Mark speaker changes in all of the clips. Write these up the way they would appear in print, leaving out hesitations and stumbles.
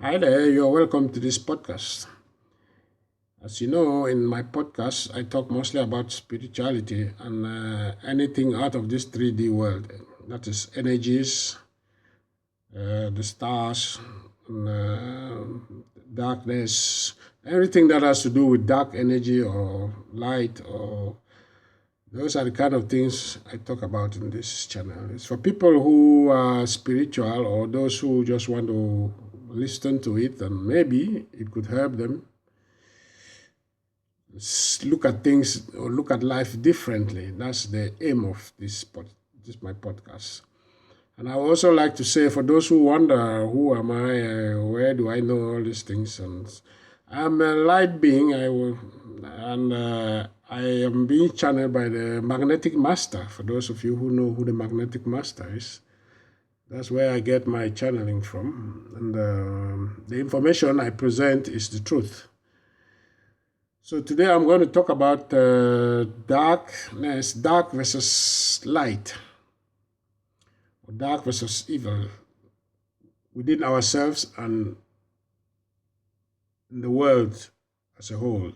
Speaker 1: Hi there, you're welcome to this podcast. As you know, in my podcast, I talk mostly about spirituality and anything out of this 3D world. That is energies, the stars, and, darkness, everything that has to do with dark energy or light, or those are the kind of things I talk about in this channel. It's for people who are spiritual or those who just want to listen to it, and maybe it could help them look at things or look at life differently. That's the aim of this my podcast. And I also like to say, for those who wonder, who am I? Where do I know all these things? And I'm a light being. I am being channeled by the magnetic master. For those of you who know who the magnetic master is, that's where I get my channeling from. And the information I present is the truth. So today I'm going to talk about darkness, dark versus light, or dark versus evil within ourselves and in the world as a whole.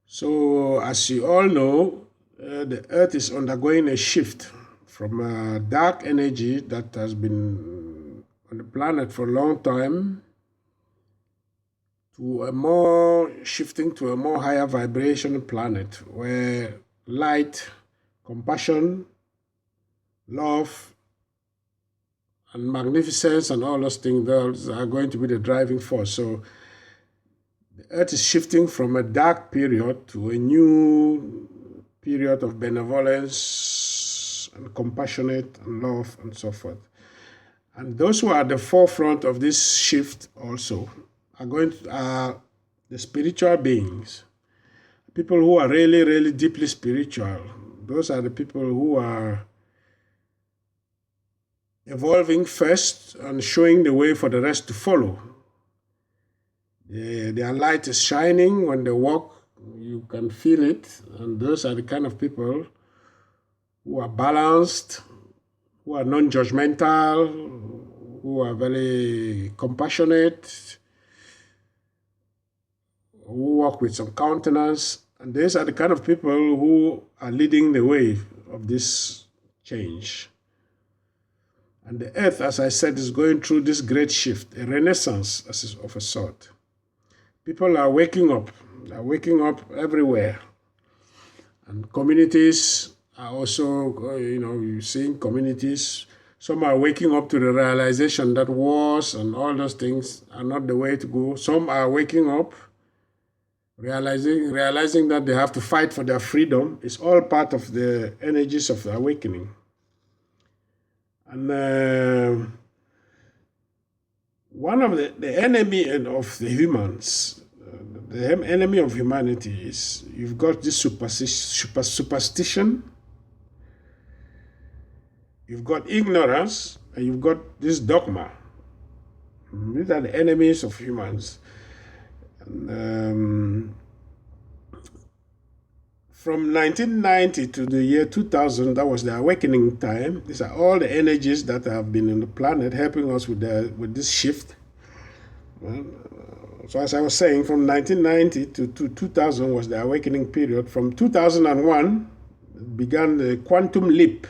Speaker 1: So as you all know, the earth is undergoing a shift from a dark energy that has been on the planet for a long time to shifting to a more higher vibration planet where light, compassion, love, and magnificence and all those things, those are going to be the driving force. So the earth is shifting from a dark period to a new period of benevolence and compassionate and love and so forth. And those who are at the forefront of this shift also are the spiritual beings, people who are really, really deeply spiritual. Those are the people who are evolving first and showing the way for the rest to follow. Their light is shining when they walk. You can feel it. And those are the kind of people who are balanced, who are non-judgmental, who are very compassionate, who walk with some countenance. And these are the kind of people who are leading the way of this change. And the earth, as I said, is going through this great shift, a renaissance of a sort. People are waking up. They're waking up everywhere. And communities are also, you're seeing communities. Some are waking up to the realization that wars and all those things are not the way to go. Some are waking up realizing that they have to fight for their freedom. Is all part of the energies of the awakening. And one of the enemy of the humans, the enemy of humanity is you've got this superstition, you've got ignorance, and you've got this dogma. These are the enemies of humans. From 1990 to the year 2000, that was the awakening time. These are all the energies that have been on the planet helping us with this shift. So as I was saying, from 1990 to 2000 was the awakening period. From 2001 began the quantum leap.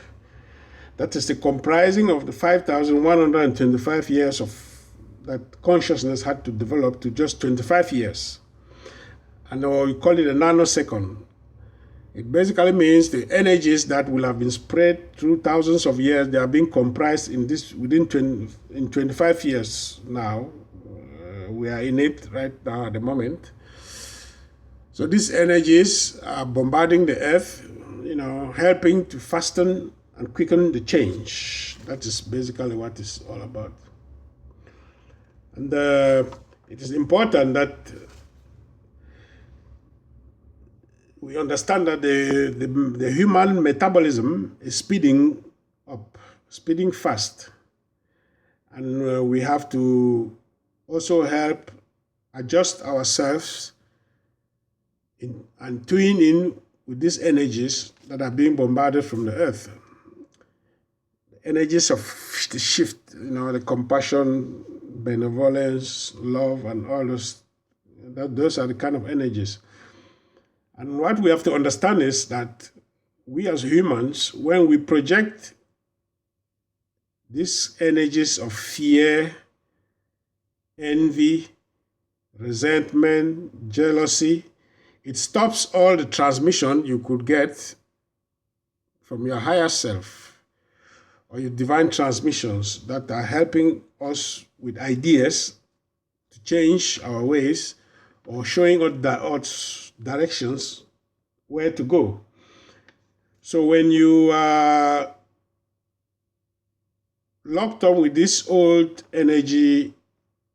Speaker 1: That is the comprising of the 5,125 years of that consciousness had to develop to just 25 years. And we call it a nanosecond. It basically means the energies that will have been spread through thousands of years, they are being comprised in 25 years now. We are in it right now at the moment. So these energies are bombarding the earth, helping to fasten and quicken the change. That is basically what it's all about. And it is important that we understand that the human metabolism is speeding up, speeding fast. And we have to also help adjust ourselves and tune in with these energies that are being bombarded from the earth. The energies of the shift, the compassion, benevolence, love, and all those are the kind of energies. And what we have to understand is that we as humans, when we project these energies of fear, envy, resentment, jealousy, it stops all the transmission you could get from your higher self or your divine transmissions that are helping us with ideas to change our ways or showing us directions where to go. So when you are locked up with this old energy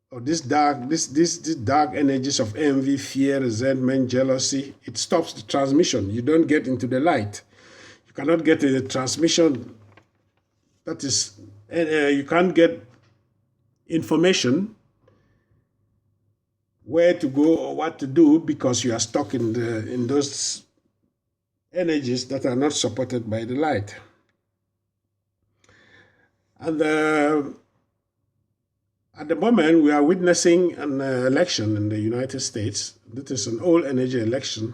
Speaker 1: or this dark energies of envy, fear, resentment, jealousy, it stops the transmission. You don't get into the light. You cannot get the transmission. That is, you can't get information where to go or what to do because you are stuck in those energies that are not supported by the light. And at the moment, we are witnessing an election in the United States. This is an old energy election.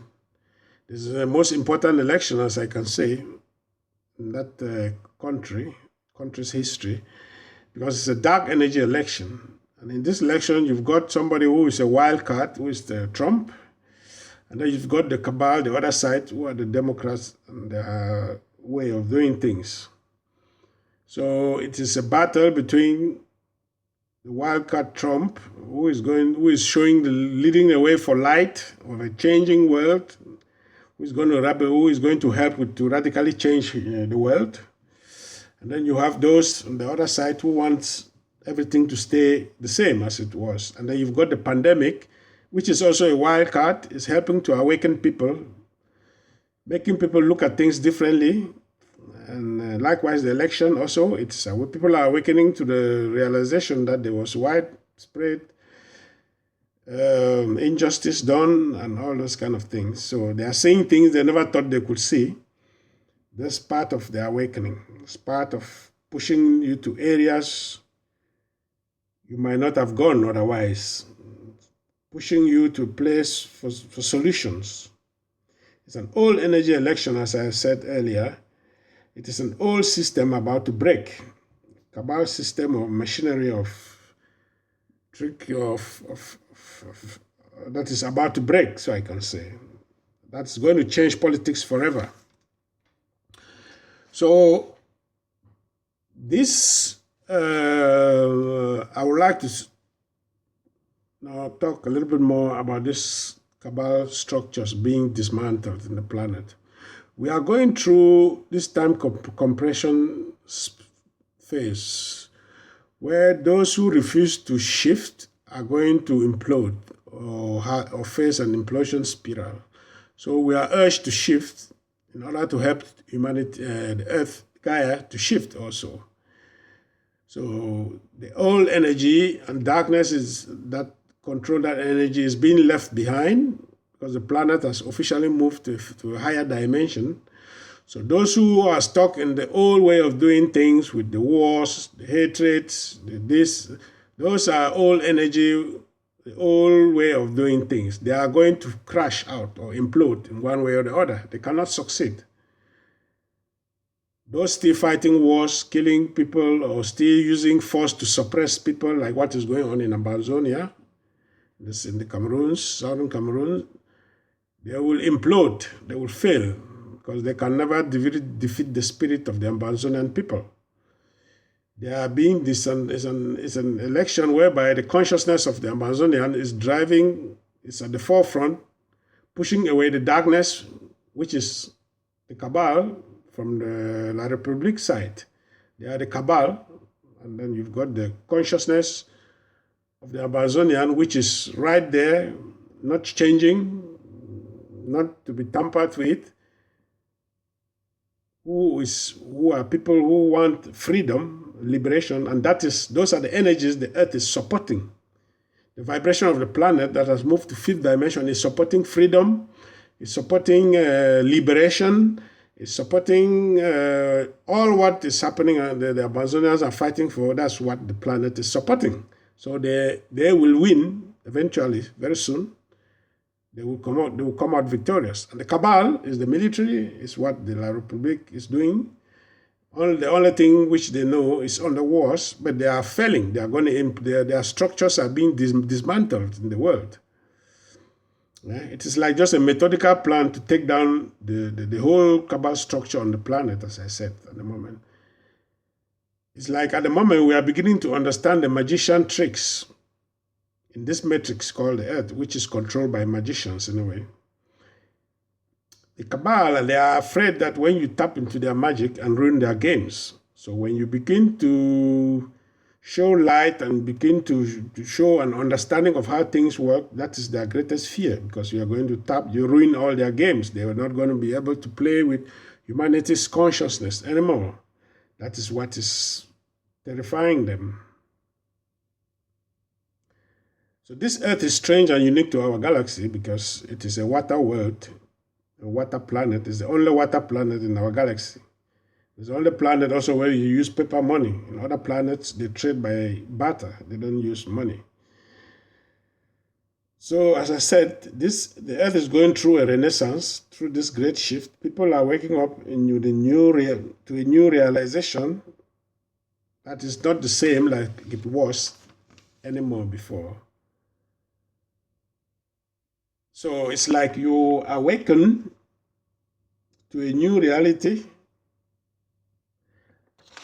Speaker 1: This is the most important election, as I can say, in that country's history, because it's a dark energy election. And in this election, you've got somebody who is a wild card, who is the Trump, and then you've got the cabal, the other side, who are the Democrats and their way of doing things. So it is a battle between the wildcard Trump, who is leading the way for light of a changing world, who is going to help to radically change the world. And then you have those on the other side who want everything to stay the same as it was. And then you've got the pandemic, which is also a wild card, is helping to awaken people, making people look at things differently. And likewise, the election also, people are awakening to the realization that there was widespread injustice done and all those kind of things. So they are seeing things they never thought they could see. That's part of the awakening. It's part of pushing you to areas you might not have gone otherwise, pushing you to a place for solutions. It's an old energy election, as I said earlier. It is an old system about to break. Cabal system of machinery that is about to break, so I can say. That's going to change politics forever. So this, I would like to now talk a little bit more about this cabal structures being dismantled in the planet. We are going through this time compression phase where those who refuse to shift are going to implode or face an implosion spiral. So we are urged to shift in order to help humanity, the Earth, Gaia, to shift also. So the old energy and darkness that control that energy is being left behind, because the planet has officially moved to a higher dimension. So those who are stuck in the old way of doing things with the wars, the hatreds, those are old energy, the old way of doing things. They are going to crash out or implode in one way or the other. They cannot succeed. Those still fighting wars, killing people, or still using force to suppress people, like what is going on in Ambazonia, this in the Cameroon, southern Cameroon, they will implode, they will fail, because they can never defeat the spirit of the Ambazonian people. They are being it's an election whereby the consciousness of the Ambazonian is at the forefront, pushing away the darkness, which is the cabal from the La République side. They are the cabal, and then you've got the consciousness of the Ambazonian, which is right there, not changing, not to be tampered with, who are people who want freedom, liberation, and those are the energies the Earth is supporting. The vibration of the planet that has moved to fifth dimension is supporting freedom, is supporting liberation, is supporting all what is happening. The Amazonians are fighting for. That's what the planet is supporting. So they will win eventually, very soon. They will come out victorious. And the cabal is the military, is what the La Republique is doing. The only thing which they know is on the wars, but they are failing. They are going to their structures are being dismantled in the world. Yeah? It is like just a methodical plan to take down the whole cabal structure on the planet, as I said at the moment. It's like at the moment we are beginning to understand the magician tricks in this matrix called the Earth, which is controlled by magicians in a way. The cabal, they are afraid that when you tap into their magic and ruin their games. So when you begin to show light and begin to show an understanding of how things work, that is their greatest fear, because you are going to you ruin all their games. They are not going to be able to play with humanity's consciousness anymore. That is what is terrifying them. So this Earth is strange and unique to our galaxy because it is a water world, a water planet. It's the only water planet in our galaxy. It's the only planet also where you use paper money. In other planets, they trade by barter. They don't use money. So as I said, the Earth is going through a renaissance, through this great shift. People are waking up to a new realization that is not the same like it was anymore before. So it's like you awaken to a new reality,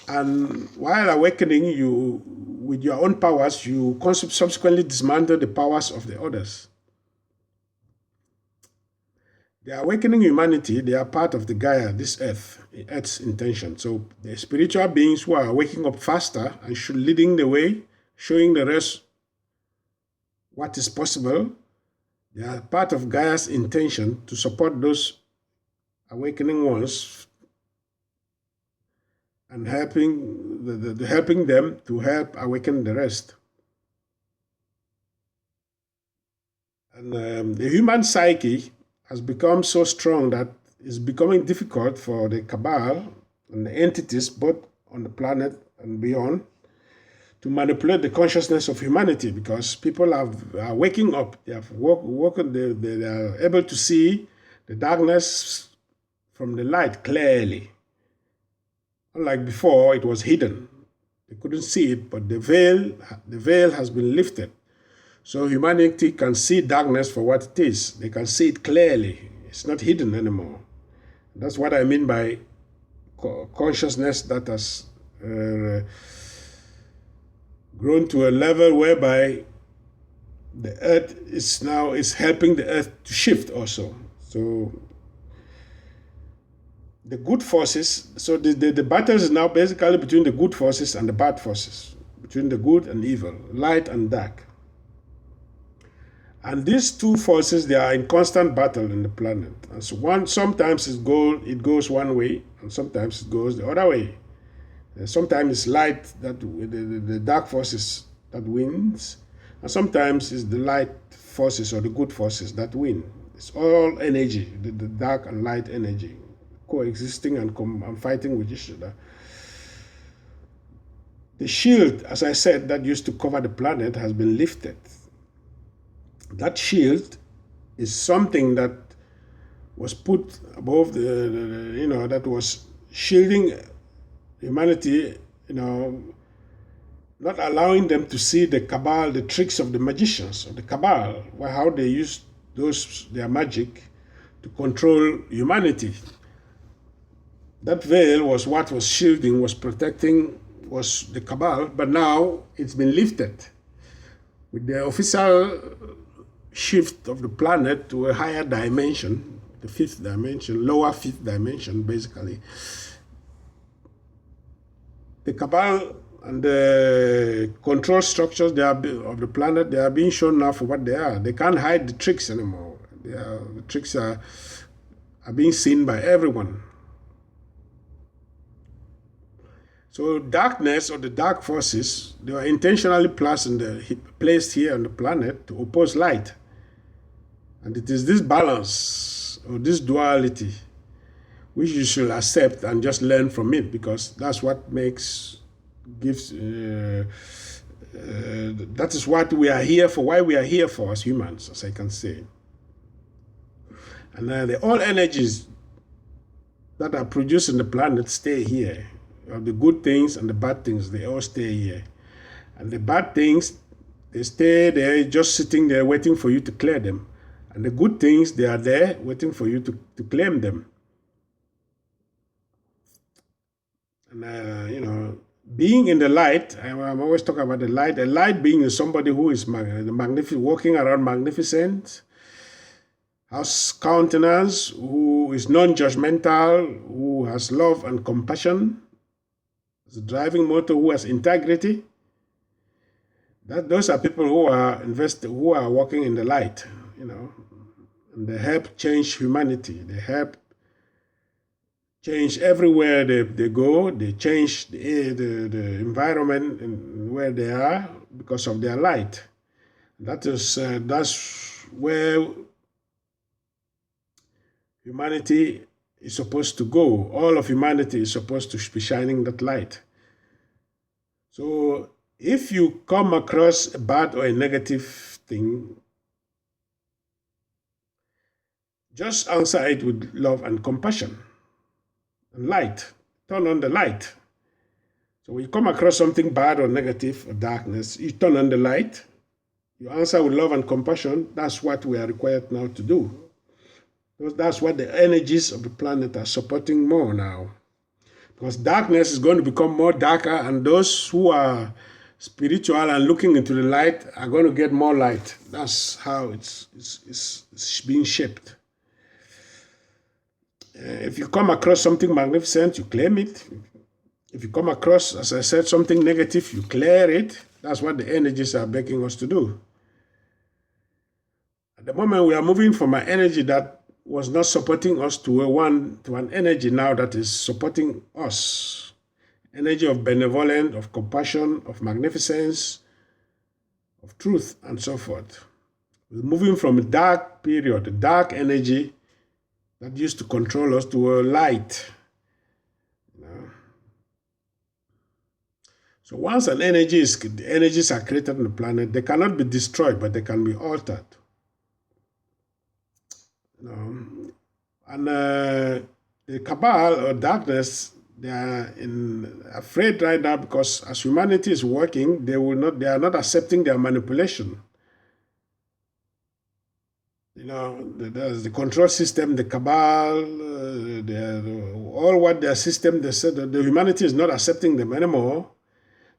Speaker 1: and while awakening, you, with your own powers, you subsequently dismantle the powers of the others. The awakening humanity, they are part of the Gaia, this Earth's intention. So the spiritual beings who are waking up faster and leading the way, showing the rest what is possible, they are part of Gaia's intention to support those awakening ones and helping them to help awaken the rest. And the human psyche has become so strong that it's becoming difficult for the cabal and the entities, both on the planet and beyond, to manipulate the consciousness of humanity, because people are waking up. They have woken. They are able to see the darkness from the light clearly. Unlike before, it was hidden. They couldn't see it, but the veil has been lifted. So humanity can see darkness for what it is. They can see it clearly. It's not hidden anymore. That's what I mean by consciousness that has grown to a level whereby the Earth is helping the Earth to shift also. So the good forces, so the battle is now basically between the good forces and the bad forces, between the good and evil, light and dark. And these two forces, they are in constant battle in the planet. And so sometimes it goes one way, and sometimes it goes the other way. Sometimes it's light the dark forces that wins, and sometimes it's the light forces or the good forces that win. It's all energy, the dark and light energy, coexisting and fighting with each other. The shield, as I said, that used to cover the planet has been lifted. That shield is something that was put above that was shielding humanity, not allowing them to see the cabal, the tricks of the magicians of the cabal, how they use their magic to control humanity. That veil was what was shielding, was protecting, was the cabal, but now it's been lifted with the official shift of the planet to a higher dimension, the fifth dimension, lower fifth dimension, basically. The cabal and the control structures of the planet, they are being shown now for what they are. They can't hide the tricks anymore. The tricks are being seen by everyone. So darkness or the dark forces, they were intentionally placed here on the planet to oppose light. And it is this balance or this duality which you should accept and just learn from it, because that's what gives that is what we are here for, why we are here for as humans, as I can say. And all energies that are produced in the planet stay here. The good things and the bad things, they all stay here. And the bad things, they stay there just sitting there waiting for you to clear them. And the good things, they are there waiting for you to claim them. And, being in the light, I'm always talking about the light. A light being is somebody who is walking around magnificent, has countenance, who is non-judgmental, who has love and compassion, has a driving motor, who has integrity. Those are people who are walking in the light, and they help change humanity. They help change everywhere they go. They change the environment where they are because of their light. That's where humanity is supposed to go. All of humanity is supposed to be shining that light. So if you come across a bad or a negative thing, just answer it with love and compassion and light. Turn on the light. So when you come across something bad or negative or darkness, you turn on the light. You answer with love and compassion. That's what we are required now to do. Because that's what the energies of the planet are supporting more now. Because darkness is going to become more darker, and those who are spiritual and looking into the light are going to get more light. That's how it's being shaped. If you come across something magnificent, you claim it. If you come across, as I said, something negative, you clear it. That's what the energies are begging us to do. At the moment, we are moving from an energy that was not supporting us to an energy now that is supporting us. Energy of benevolence, of compassion, of magnificence, of truth, and so forth. We're moving from a dark period, a dark energy that used to control us, to a light. So once the energies are created on the planet, they cannot be destroyed, but they can be altered. And the cabal or darkness, they are afraid right now because as humanity is working, they are not accepting their manipulation. There's the control system, the cabal, all what their system, they said that the humanity is not accepting them anymore.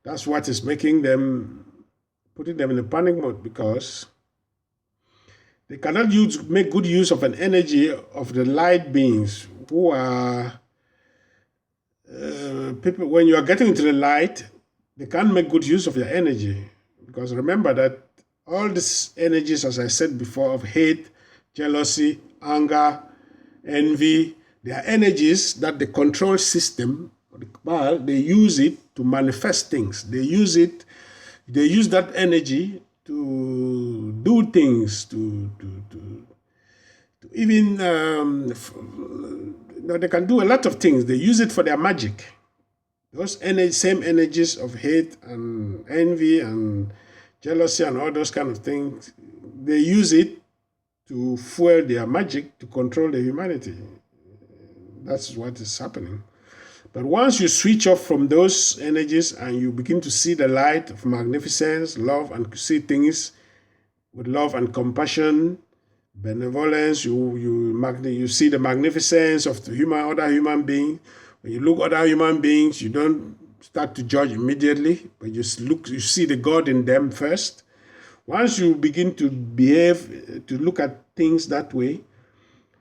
Speaker 1: That's what is putting them in a panic mode, because they cannot make good use of an energy of the light beings who are people. When you are getting into the light, they can't make good use of your energy, because remember that all these energies, as I said before, of hate, jealousy, anger, envy, they are energies that the control system, they use it to manifest things. They use that energy to do things, to even, they can do a lot of things. They use it for their magic. Those same energies of hate and envy and jealousy and all those kind of things, they use it to fuel their magic to control the humanity. That's what is happening. But once you switch off from those energies and you begin to see the light of magnificence, love, and see things with love and compassion, benevolence, you see the magnificence of the other human being. When you look at other human beings, you don't start to judge immediately, but you see the God in them first. Once you begin to behave, to look at things that way,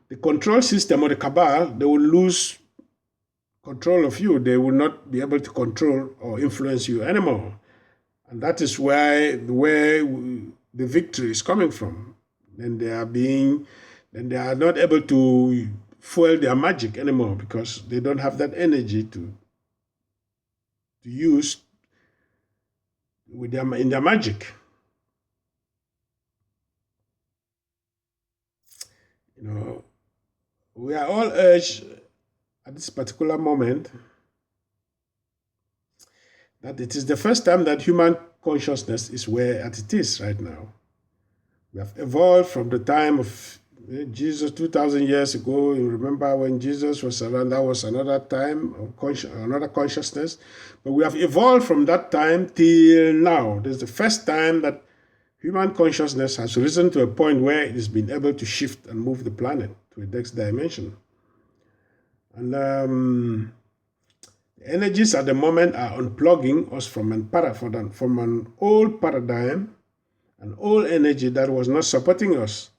Speaker 1: the control system or the cabal, they will lose control of you. They will not be able to control or influence you anymore. And that is where the victory is coming from. Then they are not able to fuel their magic anymore, because they don't have that energy to use in their magic. We are all urged at this particular moment that it is the first time that human consciousness is where it is right now. We have evolved from the time of Jesus 2,000 years ago. You remember when Jesus was around, that was another time of another consciousness. But we have evolved from that time till now. This is the first time that human consciousness has risen to a point where it has been able to shift and move the planet to a next dimension. And the energies at the moment are unplugging us from an old paradigm, an old energy that was not supporting us.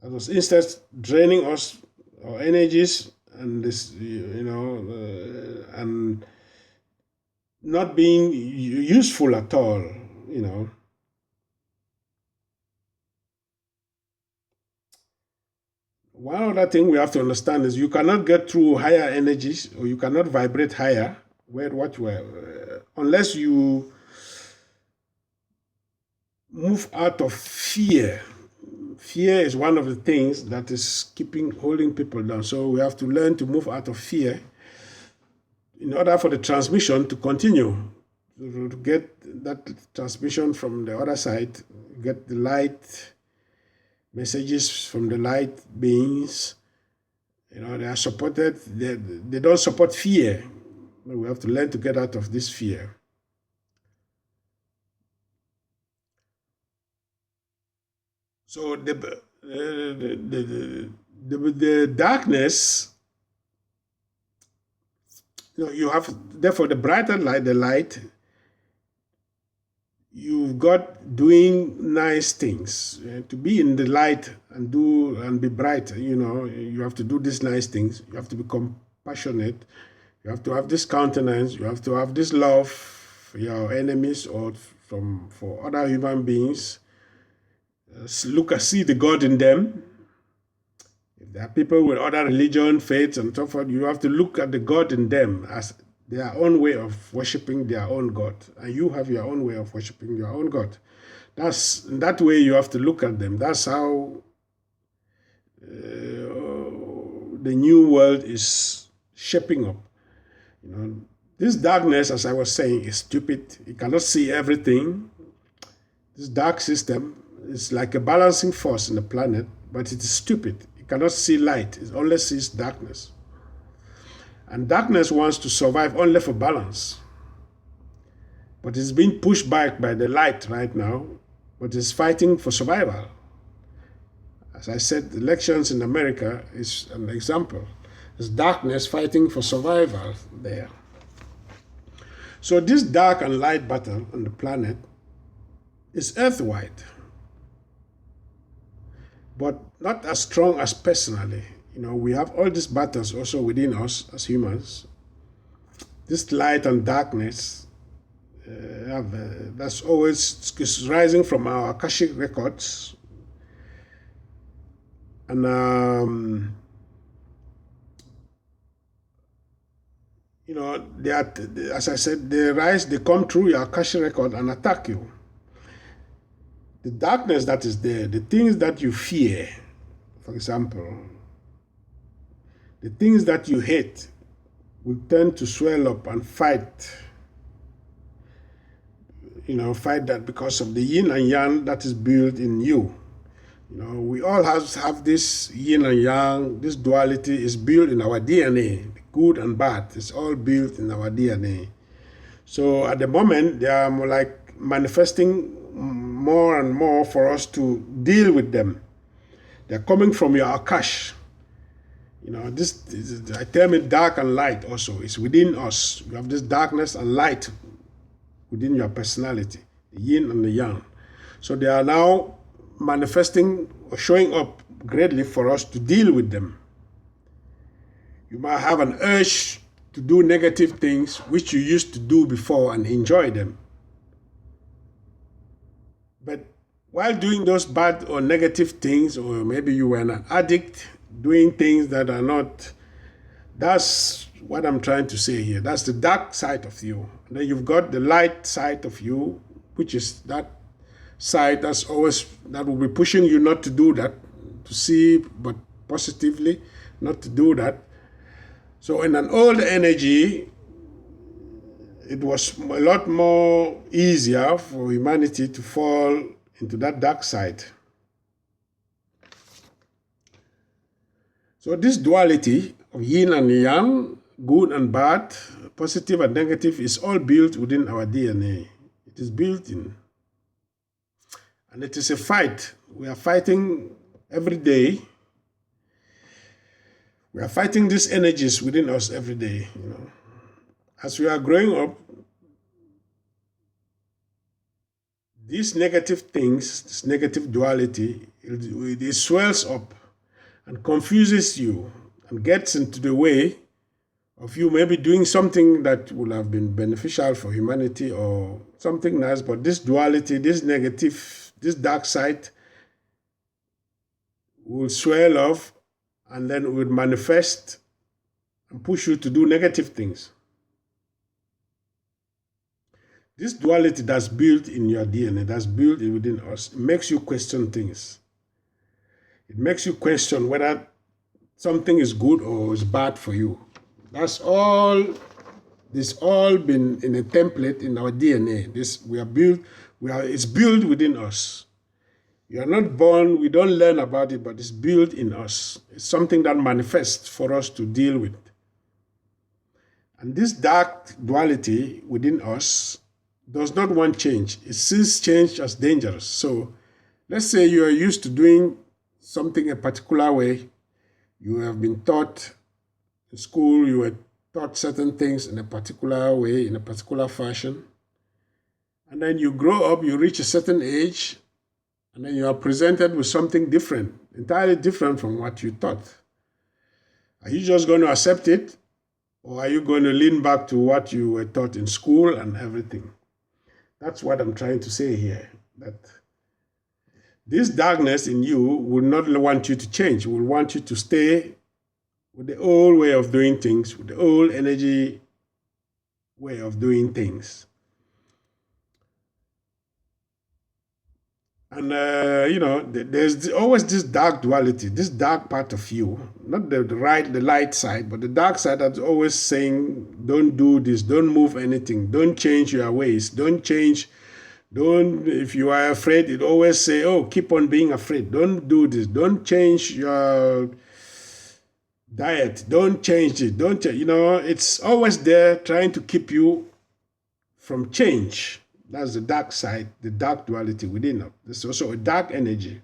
Speaker 1: That was instead draining us, our energies, and this, and not being useful at all, One other thing we have to understand is you cannot get through higher energies, or you cannot vibrate higher unless you move out of fear. Fear is one of the things that is holding people down. So we have to learn to move out of fear in order for the transmission to continue, to get that transmission from the other side, get the light messages from the light beings. They are supported. They don't support fear. We have to learn to get out of this fear. So the darkness, you have, therefore, the brighter light, the light, you've got doing nice things. To be in the light and be bright, you have to do these nice things. You have to be compassionate. You have to have this countenance. You have to have this love for your enemies or for other human beings. See the God in them. If there are people with other religion, faiths, and so forth, you have to look at the God in them as their own way of worshiping their own God. And you have your own way of worshiping your own God. That way you have to look at them. That's how the new world is shaping up. This darkness, as I was saying, is stupid. It cannot see everything. This dark system is like a balancing force in the planet, but it is stupid. It cannot see light. It only sees darkness. And darkness wants to survive only for balance. But it's being pushed back by the light right now, but it's fighting for survival. As I said, the elections in America is an example. It's darkness fighting for survival there. So this dark and light battle on the planet is earth-wide, but not as strong as personally. We have all these battles also within us as humans. This light and darkness, that's always rising from our Akashic records. And, as I said, they come through your Akashic record and attack you. The darkness that is there, the things that you fear, for example, the things that you hate will tend to swell up and fight. Fight that because of the yin and yang that is built in you. We all have this yin and yang. This duality is built in our DNA. Good and bad, it's all built in our DNA. So at the moment, they are more like manifesting more and more for us to deal with them. They're coming from your Akash. I term it dark and light also. It's within us. You have this darkness and light within your personality, the yin and the yang. So they are now manifesting or showing up greatly for us to deal with them. You might have an urge to do negative things which you used to do before and enjoy them. But while doing those bad or negative things, or maybe you were an addict doing things that are not, that's what I'm trying to say here. That's the dark side of you. And then you've got the light side of you, which is that side that will be pushing you not to do that, to see, but positively, not to do that. So in an old energy, it was a lot more easier for humanity to fall into that dark side. So this duality of yin and yang, good and bad, positive and negative, is all built within our DNA. It is built in. And it is a fight. We are fighting every day. We are fighting these energies within us every day. As we are growing up, these negative things, this negative duality, it swells up and confuses you and gets into the way of you maybe doing something that would have been beneficial for humanity or something nice, but this duality, this negative, this dark side will swell off and then it will manifest and push you to do negative things. This duality that's built in your DNA, that's built within us, it makes you question things. It makes you question whether something is good or is bad for you. That's all. This all been in a template in our DNA. It's built within us. You are not born, we don't learn about it, but it's built in us. It's something that manifests for us to deal with. And this dark duality within us does not want change. It sees change as dangerous. So let's say you are used to doing something a particular way. You have been taught in school, you were taught certain things in a particular way, in a particular fashion. And then you grow up, you reach a certain age, and then you are presented with something different, entirely different from what you thought. Are you just going to accept it? Or are you going to lean back to what you were taught in school and everything? That's what I'm trying to say here. That this darkness in you will not want you to change, will want you to stay with the old way of doing things, with the old energy way of doing things. And, there's always this dark duality, this dark part of you, not the light side, but the dark side that's always saying, don't do this, don't move anything, don't change your ways, if you are afraid, it always say, oh, keep on being afraid, don't do this, don't change your diet, don't change it, it's always there trying to keep you from change. That's the dark side, the dark duality within us. There's also a dark energy.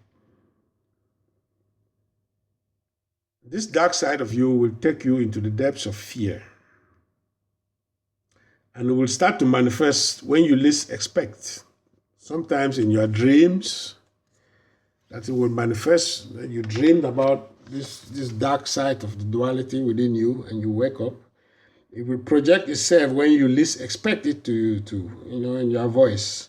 Speaker 1: This dark side of you will take you into the depths of fear. And it will start to manifest when you least expect. Sometimes in your dreams, that it will manifest. You dreamed about this dark side of the duality within you, and you wake up. It will project itself when you least expect it to in your voice.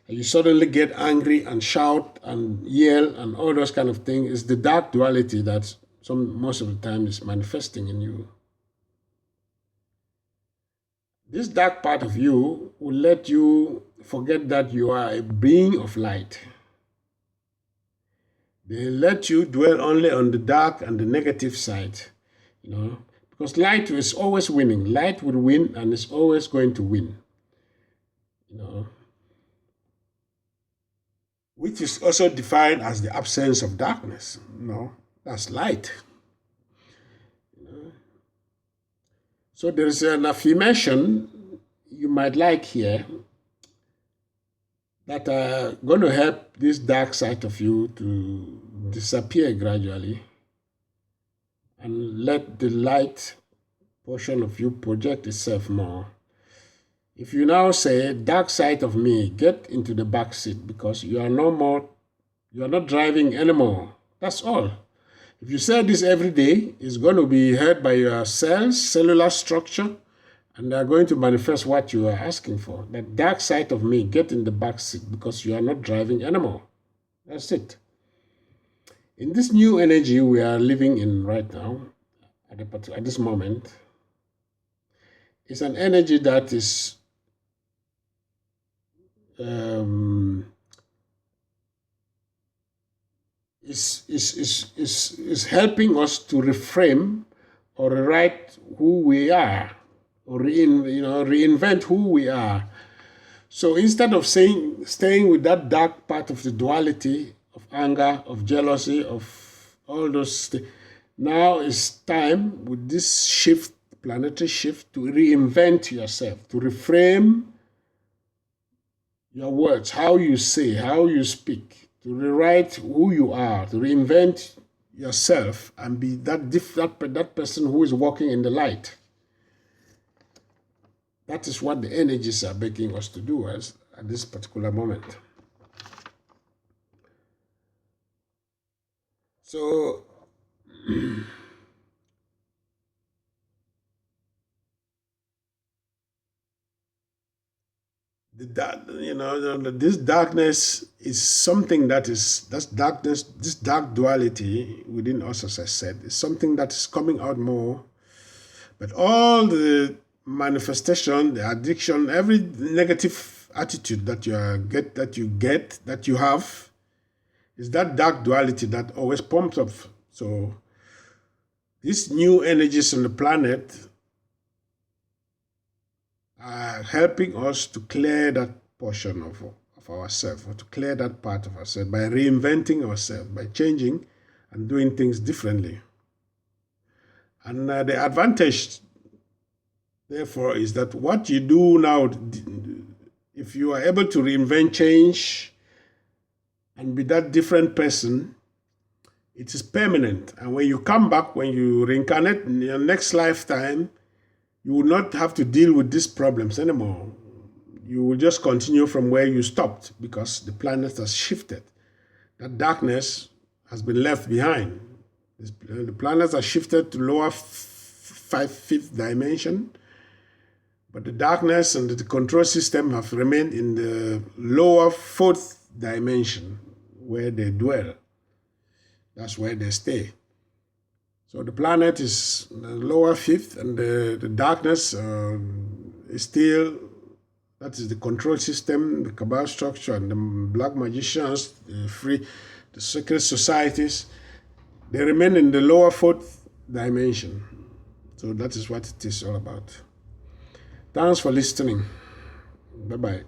Speaker 1: And you suddenly get angry and shout and yell and all those kind of things. It's the dark duality that most of the time is manifesting in you. This dark part of you will let you forget that you are a being of light. They let you dwell only on the dark and the negative side, because light is always winning. Light will win and is always going to win, which is also defined as the absence of darkness. That's light. So there is an affirmation you might like here that are going to help this dark side of you to disappear gradually and let the light portion of you project itself more. If you now say, dark side of me, get into the back seat because you are not driving anymore. That's all. If you say this every day, it's going to be heard by your cells, cellular structure, and they're going to manifest what you are asking for. That dark side of me, get in the back seat because you are not driving anymore. That's it. In this new energy we are living in right now, at this moment, it's an energy that is helping us to reframe or rewrite who we are. or reinvent who we are. So instead of staying with that dark part of the duality, of anger, of jealousy, of all those things, now it's time with this shift, planetary shift, to reinvent yourself, to reframe your words, how you say, how you speak, to rewrite who you are, to reinvent yourself and be that person who is walking in the light. That is what the energies are begging us to do at this particular moment. So this darkness is something that's darkness, this dark duality within us, as I said, is something that is coming out more. But all the manifestation, the addiction, every negative attitude that you have, is that dark duality that always pumps up. So these new energies on the planet are helping us to clear that portion of ourselves, or to clear that part of ourselves by reinventing ourselves, by changing and doing things differently. And the advantage, therefore, is that what you do now, if you are able to reinvent, change, and be that different person, it is permanent. And when you come back, when you reincarnate in your next lifetime, you will not have to deal with these problems anymore. You will just continue from where you stopped, because the planet has shifted. That darkness has been left behind. The planets are shifted to lower fifth dimension, but the darkness and the control system have remained in the lower fourth dimension, where they dwell. That's where they stay. So the planet is the lower fifth, and the darkness is still, that is the control system, the cabal structure, and the black magicians, the secret societies. They remain in the lower fourth dimension. So that is what it is all about. Thanks for listening. Bye-bye.